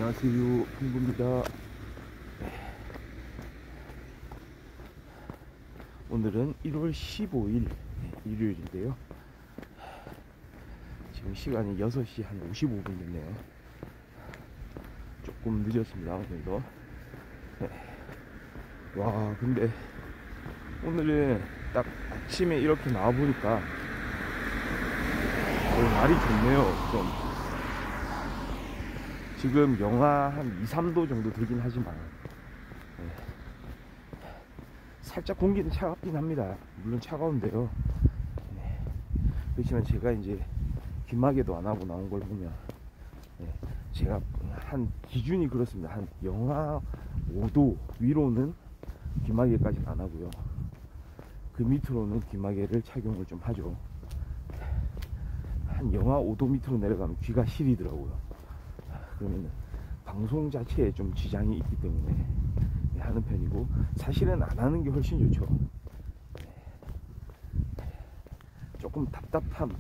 안녕하세요, 풍부입니다. 오늘은 1월 15일 일요일인데요. 지금 시간이 6시 한 55분 됐네요. 조금 늦었습니다, 오늘도. 와, 근데 오늘은 딱 아침에 이렇게 나와보니까 날이 좋네요. 좀 지금 영하 한 2, 3도 정도 되긴 하지만 살짝 공기는 차갑긴 합니다. 물론 차가운데요. 그렇지만 제가 이제 귀마개도 안 하고 나온 걸 보면 제가 한 기준이 그렇습니다. 한 영하 5도 위로는 귀마개까지는 안 하고요. 그 밑으로는 귀마개를 착용을 좀 하죠. 한 영하 5도 밑으로 내려가면 귀가 시리더라고요. 그러면 방송 자체에 좀 지장이 있기 때문에 하는 편이고, 사실은 안 하는 게 훨씬 좋죠. 조금 답답함,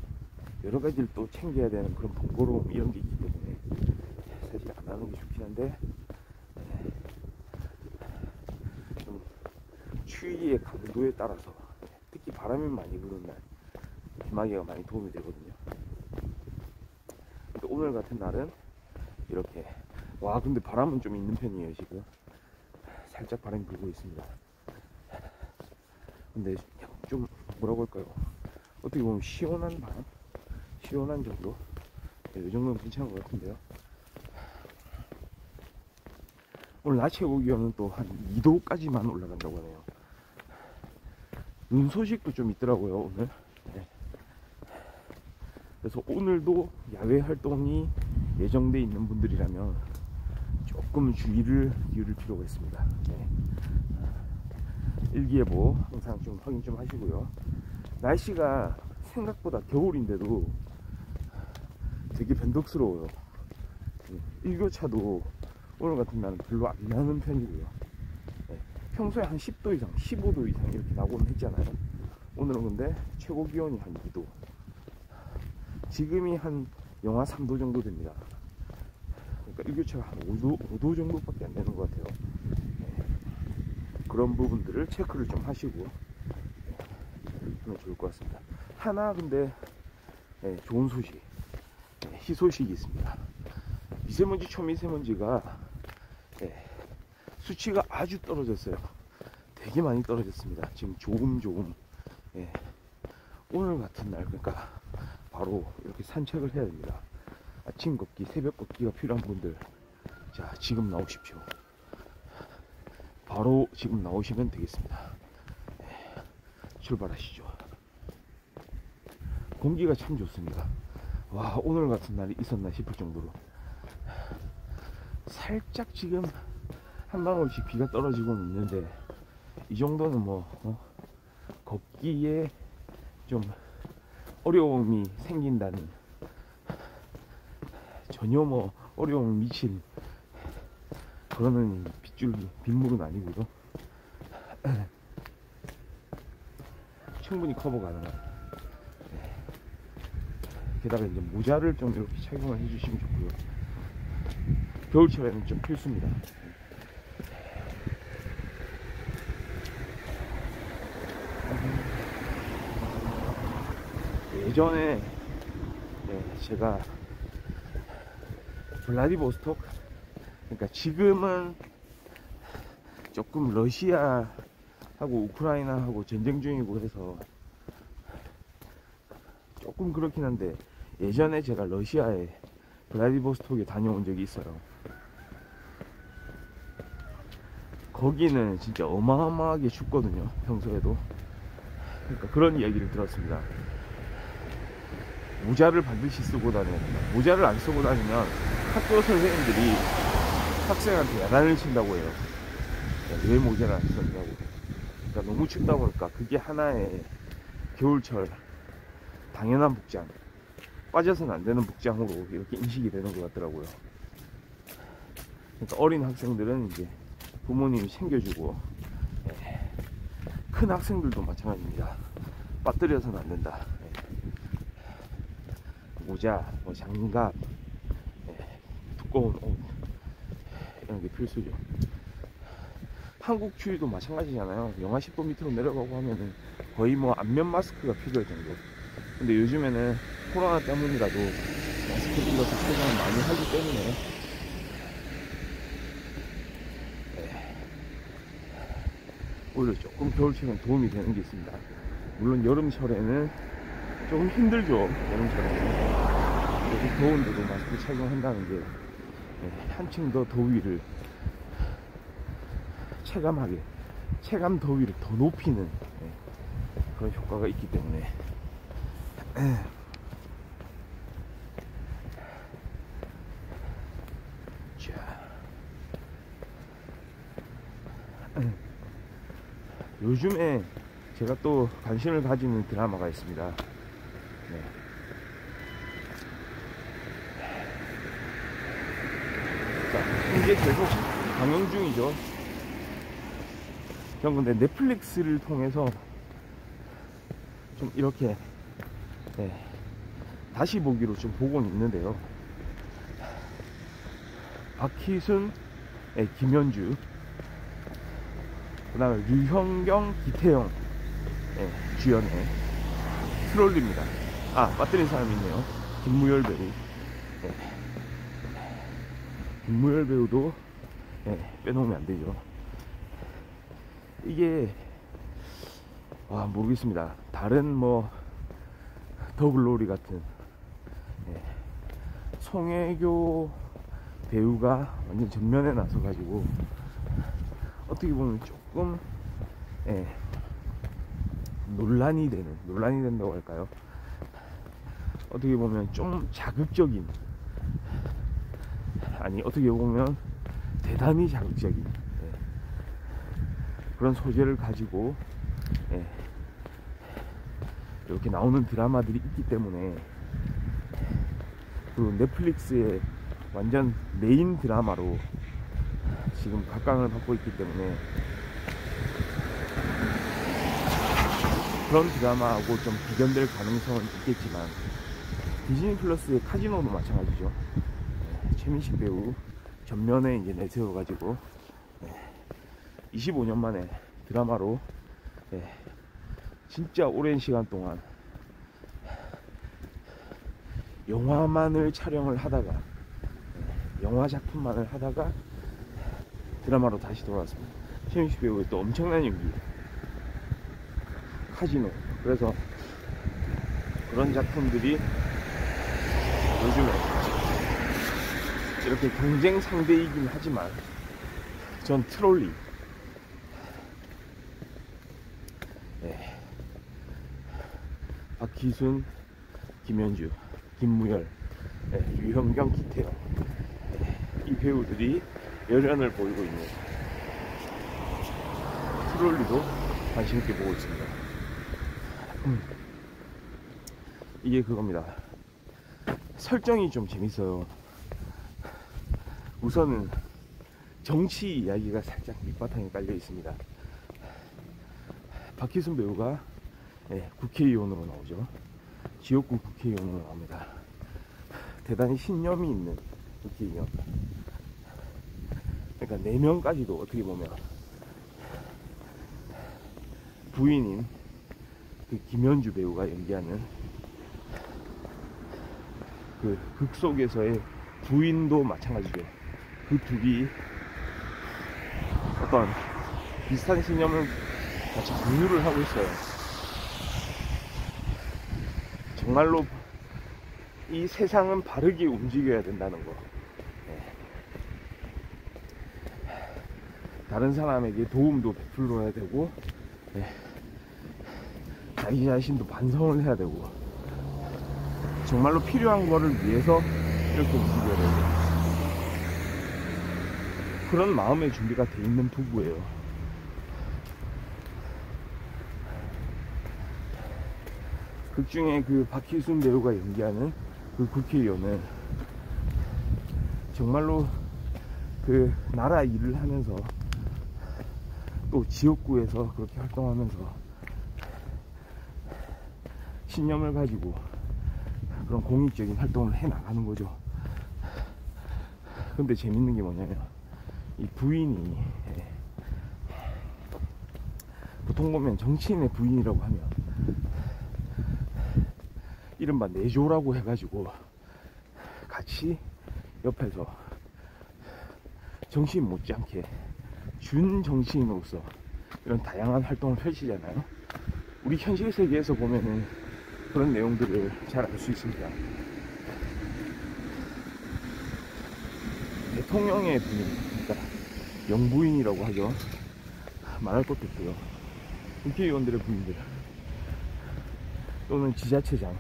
여러 가지를 또 챙겨야 되는 그런 번거로움 이런 게 있기 때문에 사실 안 하는 게 좋긴 한데, 좀 추위의 강도에 따라서 특히 바람이 많이 부는 날 귀마개가 많이 도움이 되거든요. 근데 오늘 같은 날은 이렇게, 와 근데 바람은 좀 있는 편이에요. 지금 살짝 바람이 불고 있습니다. 근데 좀 뭐라고 할까요, 어떻게 보면 시원한 바람? 시원한 정도? 이 정도는 괜찮은 것 같은데요. 오늘 낮 최고 기온은 또 한 2도까지만 올라간다고 하네요. 눈 소식도 좀 있더라고요, 오늘. 그래서 오늘도 야외 활동이 예정돼 있는 분들이라면 조금 주의를 기울일 필요가 있습니다. 일기예보 항상 좀 확인 좀 하시고요. 날씨가 생각보다 겨울인데도 되게 변덕스러워요. 일교차도 오늘 같은 날은 별로 안 나는 편이고요. 평소에 한 10도 이상, 15도 이상 이렇게 나고는 했잖아요. 오늘은 근데 최고 기온이 한 2도, 지금이 한 영하 3도 정도 됩니다. 그러니까 일교차가 한 5도 정도밖에 안 되는 것 같아요. 그런 부분들을 체크를 좀 하시고 하면 좋을 것 같습니다. 하나 근데 좋은 소식, 희소식이 있습니다. 미세먼지, 초미세먼지가 수치가 아주 떨어졌어요. 되게 많이 떨어졌습니다. 지금 조금 오늘 같은 날, 그러니까 바로 이렇게 산책을 해야 됩니다. 아침 걷기, 새벽 걷기가 필요한 분들, 자 지금 나오십시오. 바로 지금 나오시면 되겠습니다. 출발하시죠. 공기가 참 좋습니다. 와, 오늘 같은 날이 있었나 싶을 정도로 살짝 지금 한 방울씩 비가 떨어지고는 있는데, 이 정도는 걷기에 좀 어려움이 생긴다는, 전혀 어려움을 미친 그러는 빗물은 아니고요. 충분히 커버 가능합니다. 게다가 이제 모자를 좀 이렇게 착용을 해주시면 좋고요. 겨울철에는 좀 필수입니다. 예전에 제가 블라디보스톡, 그러니까 지금은 조금 러시아하고 우크라이나하고 전쟁 중이고 해서 조금 그렇긴 한데, 예전에 제가 러시아에 블라디보스톡에 다녀온 적이 있어요. 거기는 진짜 어마어마하게 춥거든요, 평소에도. 그러니까 그런 이야기를 들었습니다. 모자를 반드시 쓰고 다녀야 된다. 모자를 안 쓰고 다니면 학교 선생님들이 학생한테 야단을 친다고 해요. 왜 모자를 안 썼냐고. 그러니까 너무 춥다 보니까 그게 하나의 겨울철 당연한 복장, 빠져서는 안 되는 복장으로 이렇게 인식이 되는 것 같더라고요. 그러니까 어린 학생들은 이제 부모님이 챙겨주고, 큰 학생들도 마찬가지입니다. 빠뜨려서는 안 된다. 모자, 장갑, 두꺼운 옷, 이런 게 필수죠. 한국 추위도 마찬가지잖아요. 영하 10도 밑으로 내려가고 하면은 거의 뭐 안면 마스크가 필요할 정도. 근데 요즘에는 코로나 때문이라도 마스크 빌려서 착용을 많이 하기 때문에 오히려 조금 겨울철엔 도움이 되는 게 있습니다. 물론 여름철에는 조금 힘들죠. 여름철에는 이렇게 더운데도 마스크 착용한다는 게 한층 더 더위를 체감 더위를 더 높이는 그런 효과가 있기 때문에 자, 요즘에 제가 또 관심을 가지는 드라마가 있습니다. 네. 자, 이게 계속 방영 중이죠. 전 근데 넷플릭스를 통해서 좀 이렇게 다시 보기로 좀 보고는 있는데요. 박희순, 김현주, 그 다음에 류현경, 기태영 주연의 트롤리입니다. 아, 빠뜨린 사람이 있네요. 김무열 배우. 김무열 배우도 빼놓으면 안 되죠. 이게 모르겠습니다. 다른 뭐 더글로리 같은 송혜교 배우가 완전 전면에 나서 가지고 어떻게 보면 조금 논란이 된다고 할까요? 어떻게 보면 좀 자극적인, 아니 어떻게 보면 대단히 자극적인 그런 소재를 가지고 이렇게 나오는 드라마들이 있기 때문에, 그리고 넷플릭스의 완전 메인 드라마로 지금 각광을 받고 있기 때문에 그런 드라마하고 좀 비견될 가능성은 있겠지만, 디즈니 플러스의 카지노도 마찬가지죠. 최민식 배우 전면에 이제 내세워가지고 25년 만에 드라마로 진짜 오랜 시간 동안 영화만을 촬영을 하다가 영화 작품만을 하다가 드라마로 다시 돌아왔습니다. 최민식 배우의 또 엄청난 연기, 카지노. 그래서 그런 작품들이 요즘에 이렇게 경쟁 상대이긴 하지만 전 트롤리, 박희순, 김현주, 김무열, 류현경, 기태영, 이 배우들이 열연을 보이고 있는 트롤리도 관심있게 보고 있습니다. 이게 그겁니다. 설정이 좀 재밌어요. 우선은 정치 이야기가 살짝 밑바탕에 깔려 있습니다. 박희순 배우가 국회의원으로 나오죠. 지역구 국회의원으로 나옵니다. 대단히 신념이 있는 국회의원. 그러니까 4명까지도 어떻게 보면 부인인 그 김현주 배우가 연기하는 그 극 속에서의 부인도 마찬가지죠. 그 둘이 어떤 비슷한 신념을 같이 공유를 하고 있어요. 정말로 이 세상은 바르게 움직여야 된다는 거, 다른 사람에게 도움도 베풀어야 되고, 자기 자신도 반성을 해야 되고, 정말로 필요한 거를 위해서 이렇게 움직여야 되고, 그런 마음의 준비가 돼 있는 부부예요. 극중에 그 박희순 배우가 연기하는 그 국회의원은 정말로 그 나라 일을 하면서 또 지역구에서 그렇게 활동하면서 신념을 가지고 그런 공익적인 활동을 해 나가는 거죠. 근데 재밌는 게 뭐냐면 이 부인이 보통 보면 정치인의 부인이라고 하면 이른바 내조라고 해가지고 같이 옆에서 정치인 못지않게 준 정치인으로서 이런 다양한 활동을 펼치잖아요. 우리 현실 세계에서 보면은 그런 내용들을 잘 알 수 있습니다. 대통령의 부인, 그러니까 영부인이라고 하죠. 말할 것도 없고요. 국회의원들의 부인들 또는 지자체장,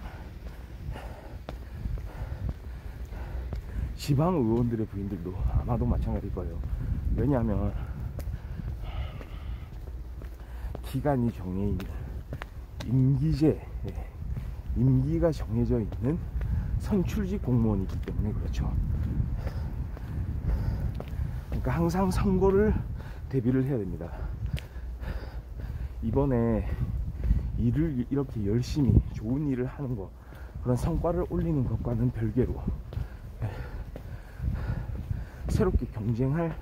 지방 의원들의 부인들도 아마도 마찬가지일 거예요. 왜냐하면 기간이 정해진 임기제, 임기가 정해져 있는 선출직 공무원이기 때문에 그렇죠. 그러니까 항상 선거를 대비를 해야 됩니다. 이번에 일을 이렇게 열심히 좋은 일을 하는 거, 그런 성과를 올리는 것과는 별개로 새롭게 경쟁할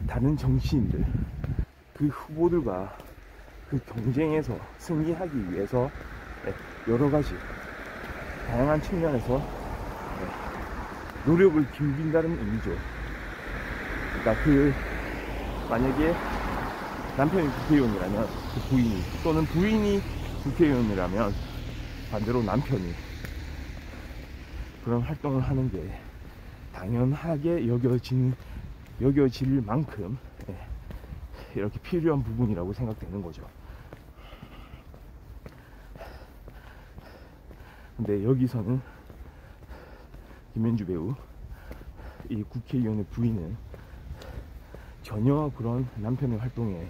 다른 정치인들, 그 후보들과 그 경쟁에서 승리하기 위해서 여러 가지 다양한 측면에서 노력을 기울인다는 의미죠. 그러니까 만약에 남편이 국회의원이라면 그 부인이, 또는 부인이 국회의원이라면 반대로 남편이 그런 활동을 하는 게 당연하게 여겨질 만큼 이렇게 필요한 부분이라고 생각되는 거죠. 근데 여기서는 김현주 배우, 이 국회의원의 부인은 전혀 그런 남편의 활동에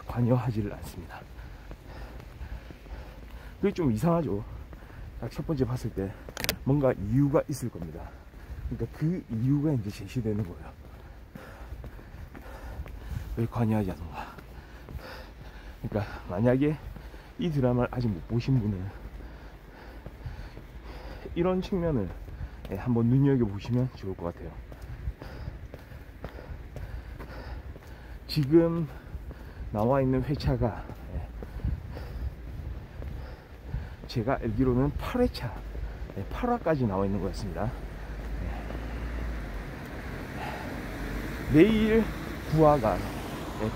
관여하지를 않습니다. 그게 좀 이상하죠. 딱 첫 번째 봤을 때 뭔가 이유가 있을 겁니다. 그러니까 그 이유가 이제 제시되는 거예요. 왜 관여하지 않는가. 그러니까 만약에 이 드라마를 아직 못 보신 분은 이런 측면을 한번 눈여겨보시면 좋을 것 같아요. 지금 나와 있는 회차가 제가 알기로는 8회차, 8화까지 나와 있는 거였습니다. 내일 9화가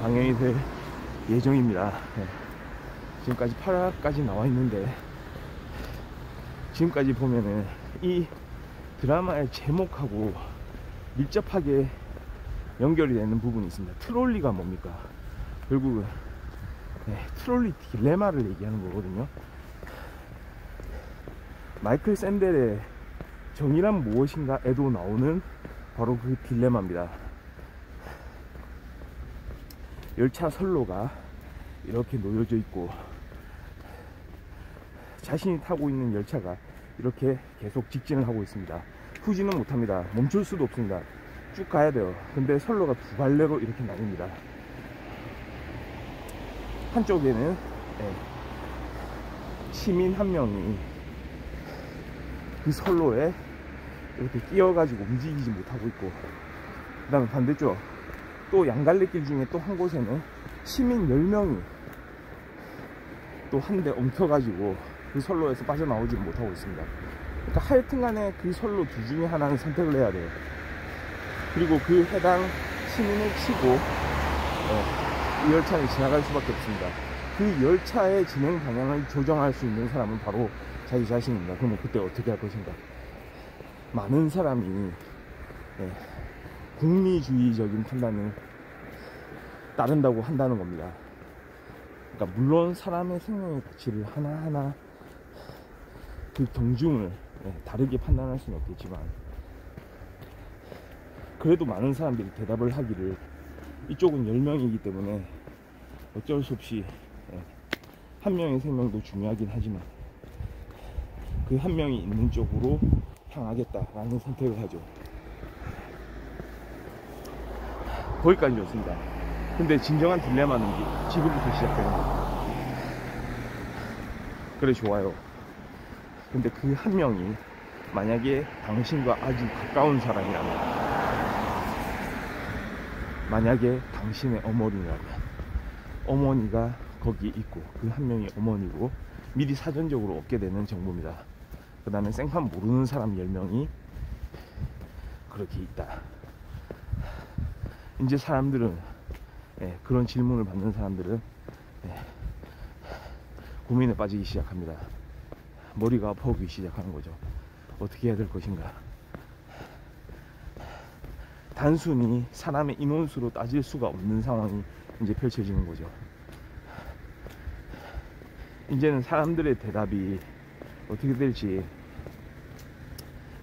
방영이 될 예정입니다. 지금까지 8화까지 나와 있는데, 지금까지 보면은 이 드라마의 제목하고 밀접하게 연결이 되는 부분이 있습니다. 트롤리가 뭡니까? 결국은 트롤리 딜레마를 얘기하는 거거든요. 마이클 샌델의 정의란 무엇인가에도 나오는 바로 그 딜레마입니다. 열차 선로가 이렇게 놓여져 있고 자신이 타고 있는 열차가 이렇게 계속 직진을 하고 있습니다. 후진은 못합니다. 멈출 수도 없습니다. 쭉 가야 돼요. 근데 선로가 두 갈래로 이렇게 나뉩니다. 한쪽에는 시민 한 명이 그 선로에 이렇게 끼어가지고 움직이지 못하고 있고, 그 다음에 반대쪽 또 양갈래길 중에 또 한 곳에는 시민 10명이 또 한 대 엉켜가지고 그 선로에서 빠져나오지 못하고 있습니다. 그러니까 하여튼간에 그 선로 둘 중에 하나는 선택을 해야 돼요. 그리고 그 해당 시민을 치고 이 열차는 지나갈 수밖에 없습니다. 그 열차의 진행 방향을 조정할 수 있는 사람은 바로 자기 자신입니다. 그러면 그때 어떻게 할 것인가? 많은 사람이 공리주의적인 판단을 따른다고 한다는 겁니다. 그러니까 물론 사람의 생명의 가치를 하나하나 그 경중을 다르게 판단할 수는 없겠지만, 그래도 많은 사람들이 대답을 하기를, 이쪽은 10명이기 때문에 어쩔 수 없이 한 명의 생명도 중요하긴 하지만 그 한 명이 있는 쪽으로 향하겠다라는 선택을 하죠. 거기까지 좋습니다. 근데 진정한 딜레마는 지금부터 시작되는 거예요. 그래, 좋아요. 근데 그 한 명이 만약에 당신과 아주 가까운 사람이라면 만약에 당신의 어머니라면 어머니가 거기 있고 그 한 명이 어머니고 미리 사전적으로 얻게 되는 정보입니다. 그 다음에 생판 모르는 사람 10명이 그렇게 있다. 이제 사람들은 그런 질문을 받는 사람들은 고민에 빠지기 시작합니다. 머리가 아파오기 시작하는 거죠. 어떻게 해야 될 것인가. 단순히 사람의 인원수로 따질 수가 없는 상황이 이제 펼쳐지는 거죠. 이제는 사람들의 대답이 어떻게 될지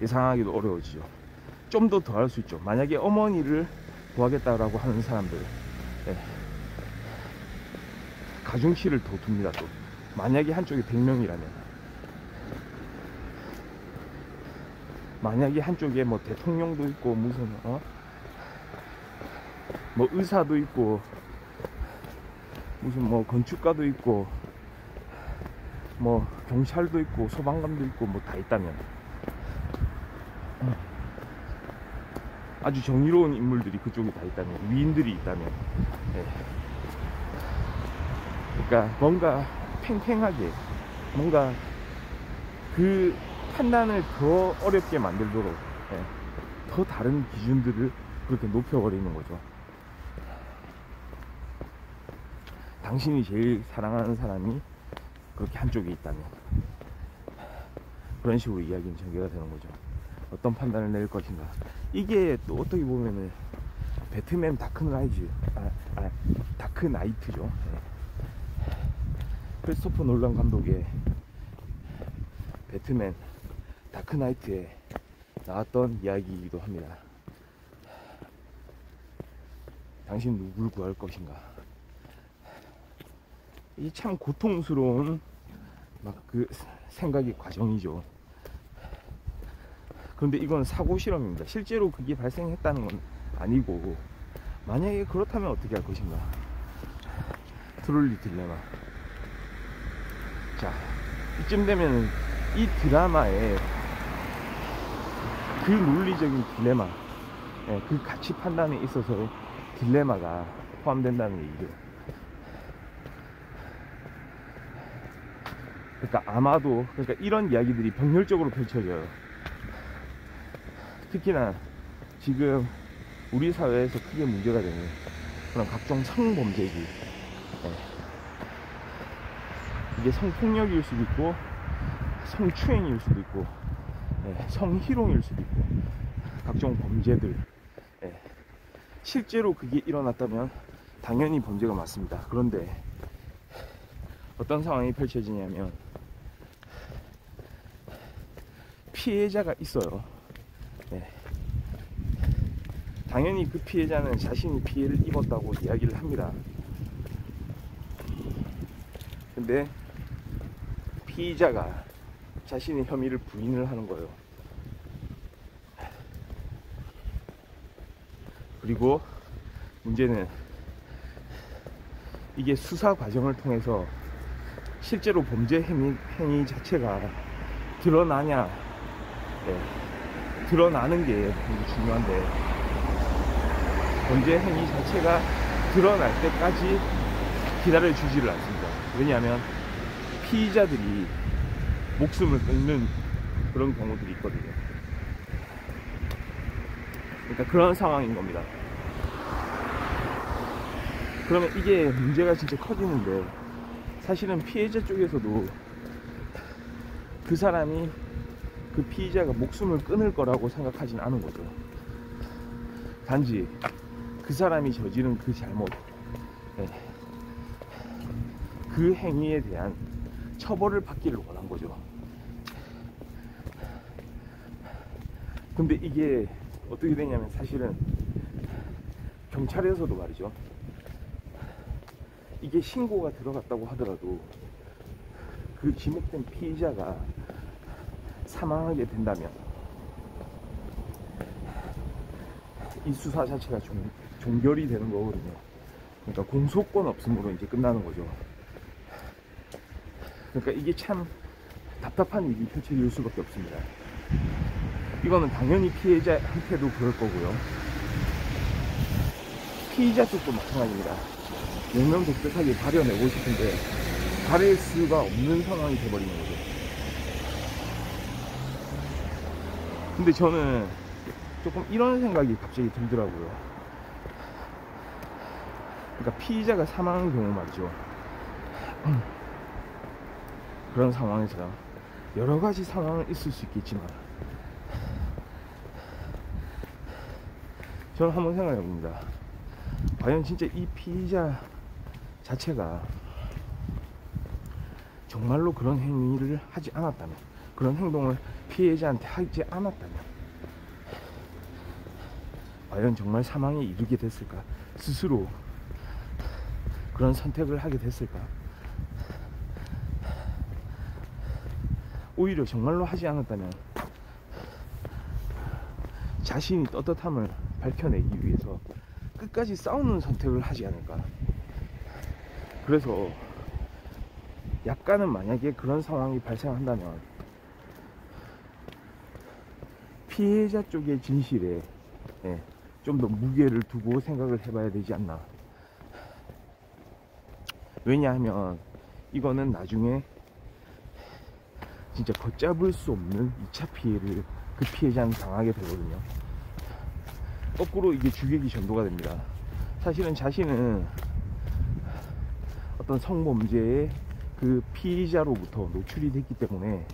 예상하기도 어려워지죠. 좀 더 할 수 있죠. 만약에 어머니를 구하겠다라고 하는 사람들, 가중치를 더 둡니다. 또 만약에 한쪽에 100명이라면, 만약에 한쪽에 뭐 대통령도 있고 무슨 뭐 의사도 있고 무슨 뭐 건축가도 있고 뭐 경찰도 있고 소방관도 있고 뭐 다 있다면, 아주 정의로운 인물들이 그쪽에 다 있다면, 위인들이 있다면, 그러니까 뭔가 팽팽하게, 뭔가 그 판단을 더 어렵게 만들도록 더 다른 기준들을 그렇게 높여버리는 거죠. 당신이 제일 사랑하는 사람이 그렇게 한쪽에 있다면, 그런 식으로 이야기는 전개가 되는 거죠. 어떤 판단을 내릴 것인가. 이게 또 어떻게 보면은 배트맨 다크나이트죠. 크리스토퍼 놀란 감독의 배트맨 다크나이트에 나왔던 이야기이기도 합니다. 당신 누굴 구할 것인가. 이 참 고통스러운 막 그 생각의 과정이죠. 그런데 이건 사고 실험입니다. 실제로 그게 발생했다는 건 아니고, 만약에 그렇다면 어떻게 할 것인가. 트롤리 딜레마. 자, 이쯤 되면 이 드라마에 그 논리적인 딜레마, 그 가치 판단에 있어서의 딜레마가 포함된다는 얘기죠. 그러니까 아마도, 그러니까 이런 이야기들이 병렬적으로 펼쳐져요. 특히나 지금 우리 사회에서 크게 문제가 되는 그런 각종 성범죄기, 이게 성폭력일 수도 있고 성추행일 수도 있고 성희롱일 수도 있고 각종 범죄들, 실제로 그게 일어났다면 당연히 범죄가 맞습니다. 그런데 어떤 상황이 펼쳐지냐면 피해자가 있어요. 당연히 그 피해자는 자신이 피해를 입었다고 이야기를 합니다. 근데 피의자가 자신의 혐의를 부인을 하는 거예요. 그리고 문제는 이게 수사 과정을 통해서 실제로 범죄 행위 자체가 드러나냐, 드러나는 게 중요한데, 범죄 행위 자체가 드러날 때까지 기다려주지를 않습니다. 왜냐하면 피의자들이 목숨을 끊는 그런 경우들이 있거든요. 그러니까 그런 상황인 겁니다. 그러면 이게 문제가 진짜 커지는데, 사실은 피해자 쪽에서도 그 사람이, 그 피의자가 목숨을 끊을 거라고 생각하진 않은 거죠. 단지 그 사람이 저지른 그 잘못, 그 행위에 대한 처벌을 받기를 원한 거죠. 근데 이게 어떻게 되냐면, 사실은 경찰에서도 말이죠, 이게 신고가 들어갔다고 하더라도 그 지목된 피의자가 사망하게 된다면 이 수사 자체가 종결이 되는 거거든요. 그러니까 공소권 없음으로 이제 끝나는 거죠. 그러니까 이게 참 답답한 일이 펼쳐질 수밖에 없습니다. 이거는 당연히 피해자한테도 그럴 거고요, 피의자 쪽도 마찬가지입니다. 명명백백하게 가려내고 싶은데 가릴 수가 없는 상황이 돼버리는 거죠. 근데 저는 조금 이런 생각이 갑자기 들더라고요. 그러니까 피의자가 사망한 경우 말이죠. 그런 상황에서 여러 가지 상황은 있을 수 있겠지만 저는 한번 생각해 봅니다. 과연 진짜 이 피의자 자체가 정말로 그런 행위를 하지 않았다면, 그런 행동을 피해자한테 하지 않았다면 과연 정말 사망에 이르게 됐을까? 스스로 그런 선택을 하게 됐을까? 오히려 정말로 하지 않았다면 자신이 떳떳함을 밝혀내기 위해서 끝까지 싸우는 선택을 하지 않을까. 그래서 약간은 만약에 그런 상황이 발생한다면 피해자 쪽의 진실에 좀 더 무게를 두고 생각을 해봐야 되지 않나. 왜냐하면 이거는 나중에 진짜 걷잡을 수 없는 2차 피해를 그 피해자는 당하게 되거든요. 거꾸로 이게 주객이 전도가 됩니다. 사실은 자신은 어떤 성범죄의 그 피의자로부터 노출이 됐기 때문에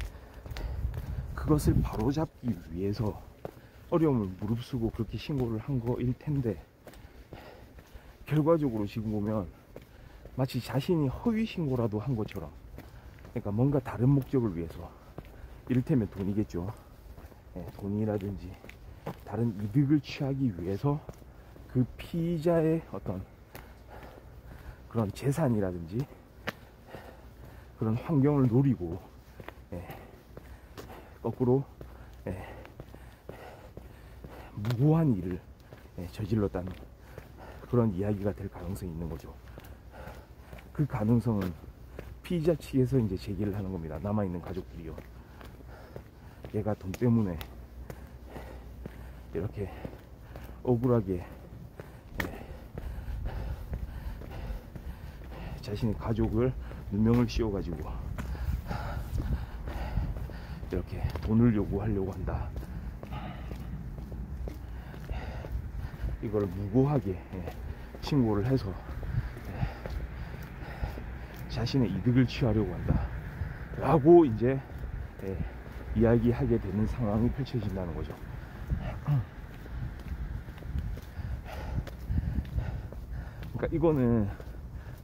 그것을 바로잡기 위해서 어려움을 무릅쓰고 그렇게 신고를 한 거일 텐데, 결과적으로 지금 보면 마치 자신이 허위 신고라도 한 것처럼, 그러니까 뭔가 다른 목적을 위해서, 이를테면 돈이겠죠. 돈이라든지 다른 이득을 취하기 위해서 그 피의자의 어떤 그런 재산이라든지 그런 환경을 노리고 거꾸로 무고한 일을 저질렀다는 그런 이야기가 될 가능성이 있는 거죠. 그 가능성은 피의자 측에서 이제 제기를 하는 겁니다. 남아있는 가족들이요. 얘가 돈 때문에 이렇게 억울하게 자신의 가족을 누명을 씌워가지고 이렇게 돈을 요구하려고 한다. 이걸 무고하게 신고를 해서 자신의 이득을 취하려고 한다 라고 이제 이야기하게 되는 상황이 펼쳐진다는 거죠. 그러니까 이거는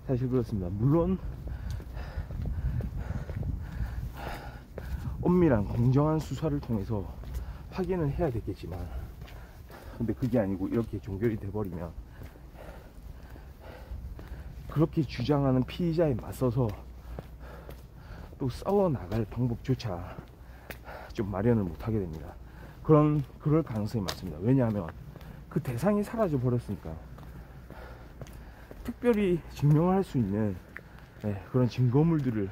사실 그렇습니다. 물론 엄밀한 공정한 수사를 통해서 확인을 해야 되겠지만, 근데 그게 아니고 이렇게 종결이 돼버리면 그렇게 주장하는 피의자에 맞서서 또 싸워 나갈 방법조차 좀 마련을 못하게 됩니다. 그럴 가능성이 많습니다. 왜냐하면 그 대상이 사라져 버렸으니까 특별히 증명할 수 있는 그런 증거물들을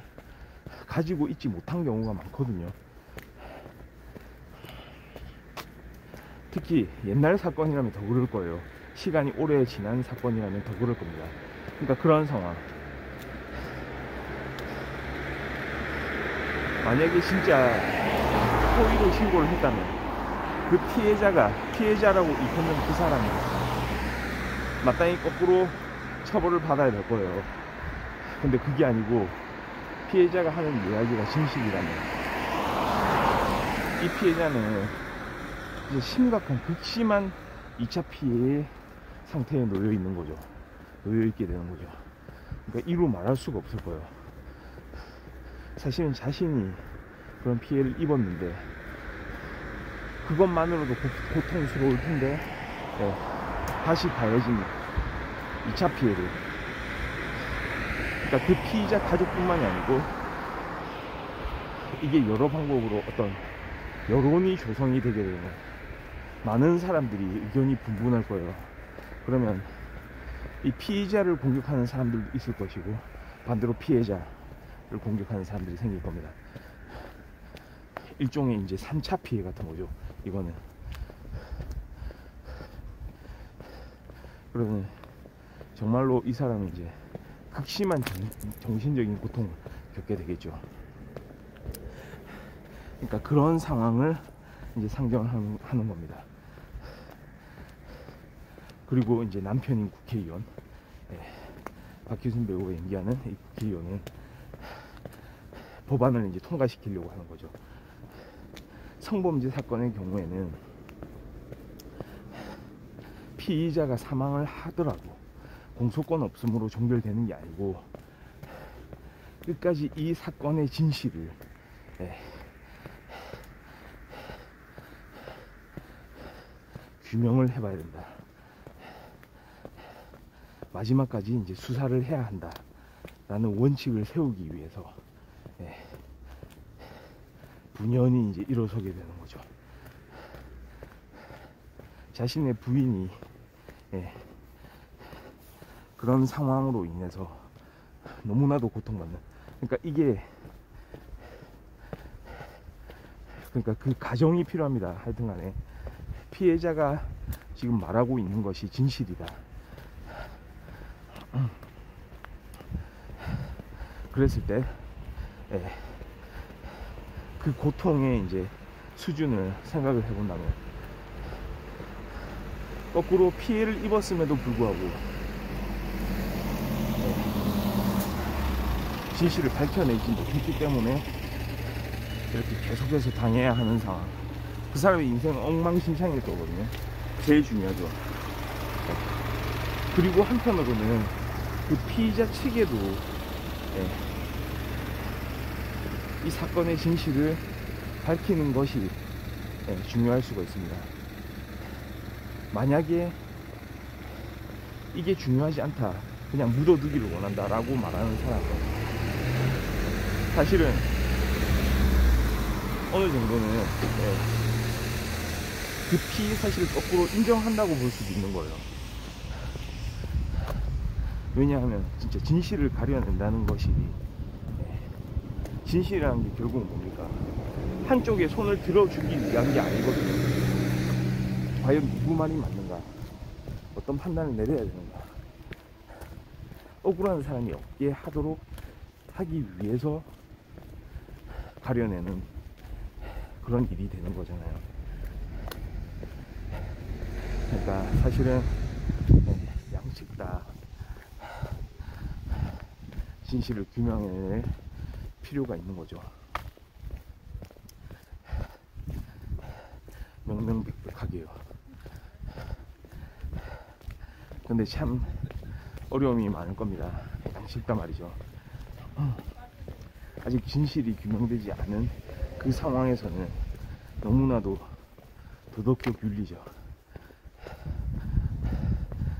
가지고 있지 못한 경우가 많거든요. 특히 옛날 사건이라면 더 그럴 거예요. 시간이 오래 지난 사건이라면 더 그럴 겁니다. 그러니까 그런 상황, 만약에 진짜 허위로 신고를 했다면 그 피해자라고 입혔는 그 사람이 마땅히 거꾸로 처벌을 받아야 될 거예요. 근데 그게 아니고 피해자가 하는 이야기가 진실이라면 이 피해자는 이제 심각한 극심한 2차 피해의 상태에 놓여 있는 거죠. 놓여 있게 되는 거죠. 그러니까 이루 말할 수가 없을 거예요. 사실은 자신이 그런 피해를 입었는데 그것만으로도 고통스러울 텐데 다시 가해진 2차 피해를, 그러니까 그 피의자 가족뿐만이 아니고 이게 여러 방법으로 어떤 여론이 조성이 되게 되면 많은 사람들이 의견이 분분할 거예요. 그러면 이 피의자를 공격하는 사람들도 있을 것이고 반대로 피해자를 공격하는 사람들이 생길 겁니다. 일종의 이제 3차 피해 같은 거죠, 이거는. 그러면 정말로 이 사람은 이제 극심한 정신적인 고통을 겪게 되겠죠. 그러니까 그런 상황을 이제 상정하는 겁니다. 그리고 이제 남편인 국회의원, 박규순 배우가 연기하는 이 국회의원은 법안을 이제 통과시키려고 하는 거죠. 성범죄 사건의 경우에는 피의자가 사망을 하더라도 공소권 없음으로 종결되는 게 아니고 끝까지 이 사건의 진실을 규명을 해봐야 된다. 마지막까지 이제 수사를 해야 한다라는 원칙을 세우기 위해서 분연히 이제 일어서게 되는 거죠. 자신의 부인이 그런 상황으로 인해서 너무나도 고통받는, 그러니까 이게 그러니까 그 가정이 필요합니다. 하여튼간에 피해자가 지금 말하고 있는 것이 진실이다. 그랬을 때 그 고통의 이제 수준을 생각을 해본다면 거꾸로 피해를 입었음에도 불구하고 진실을 밝혀내지 못했기 때문에 이렇게 계속해서 당해야 하는 상황. 그 사람의 인생은 엉망진창일 거거든요. 제일 중요하죠. 그리고 한편으로는 그 피의자 측에도 이 사건의 진실을 밝히는 것이 중요할 수가 있습니다. 만약에 이게 중요하지 않다, 그냥 묻어두기를 원한다 라고 말하는 사람은 사실은 어느 정도는 그 피해 사실을 거꾸로 인정한다고 볼 수도 있는 거예요. 왜냐하면 진짜 진실을 가려낸다는 것이, 진실이라는 게 결국은 뭡니까? 한쪽에 손을 들어주기 위한 게 아니거든요. 과연 누구 말이 맞는가? 어떤 판단을 내려야 되는가? 억울한 사람이 없게 하도록 하기 위해서 가려내는 그런 일이 되는 거잖아요. 그러니까 사실은 양측 다 진실을 규명해낼 필요가 있는 거죠. 명명백백하게요. 근데 참 어려움이 많을 겁니다. 양측 다 말이죠. 아직 진실이 규명되지 않은 그 상황에서는 너무나도 도덕적 윤리적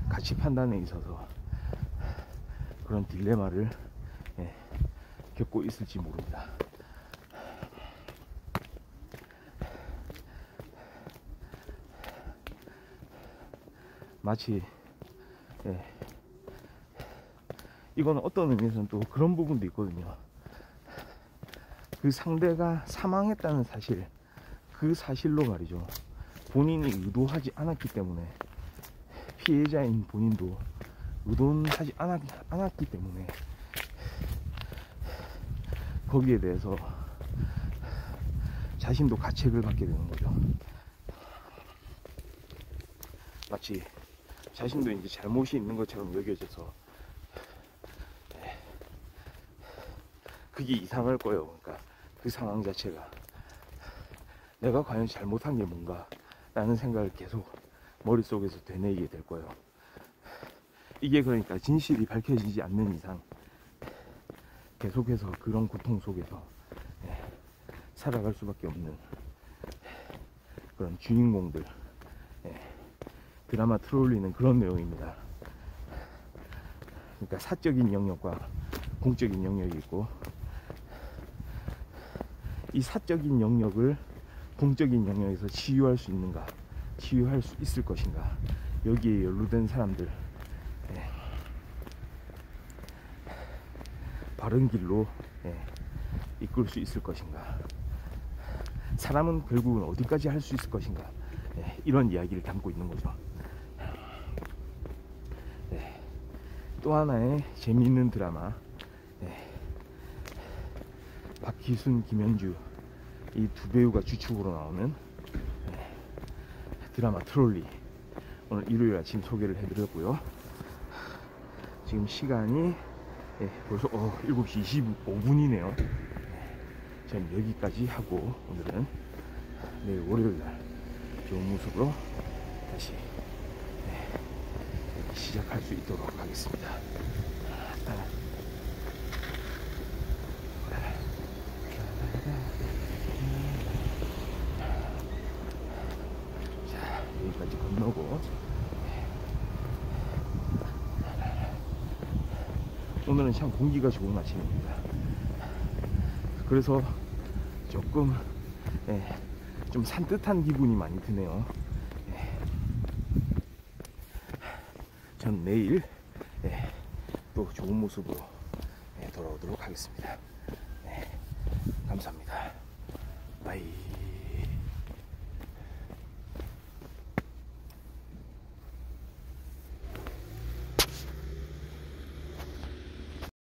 가치 판단에 있어서 그런 딜레마를 겪고 있을지 모릅니다. 마치 이거는 어떤 의미에서는 또 그런 부분도 있거든요. 그 상대가 사망했다는 사실, 그 사실로 말이죠, 본인이 의도하지 않았기 때문에, 피해자인 본인도 의도하지 않았기 때문에 거기에 대해서 자신도 가책을 받게 되는 거죠. 마치 자신도 이제 잘못이 있는 것처럼 여겨져서 그게 이상할 거예요. 그러니까 그 상황 자체가 내가 과연 잘못한 게 뭔가 라는 생각을 계속 머릿속에서 되뇌이게 될 거예요. 이게 그러니까 진실이 밝혀지지 않는 이상 계속해서 그런 고통 속에서 살아갈 수밖에 없는 그런 주인공들, 드라마 트롤리는 그런 내용입니다. 그러니까 사적인 영역과 공적인 영역이 있고, 이 사적인 영역을 공적인 영역에서 치유할 수 있는가, 치유할 수 있을 것인가, 여기에 연루된 사람들 바른 길로 이끌 수 있을 것인가, 사람은 결국은 어디까지 할 수 있을 것인가, 이런 이야기를 담고 있는 거죠. 또 하나의 재미있는 드라마, 네. 박희순, 김현주 이 두 배우가 주축으로 나오는 네. 드라마 트롤리, 오늘 일요일 아침 소개를 해드렸고요. 지금 시간이 벌써 7시 25분이네요. 저는 여기까지 하고 오늘은 내일 월요일날 좋은 모습으로 다시 시작할 수 있도록 하겠습니다. 자, 여기까지 건너고 오늘은 참 공기가 좋은 아침입니다. 그래서 조금 좀 산뜻한 기분이 많이 드네요. 전 내일 또 좋은 모습으로 돌아오도록 하겠습니다. 감사합니다. 바이.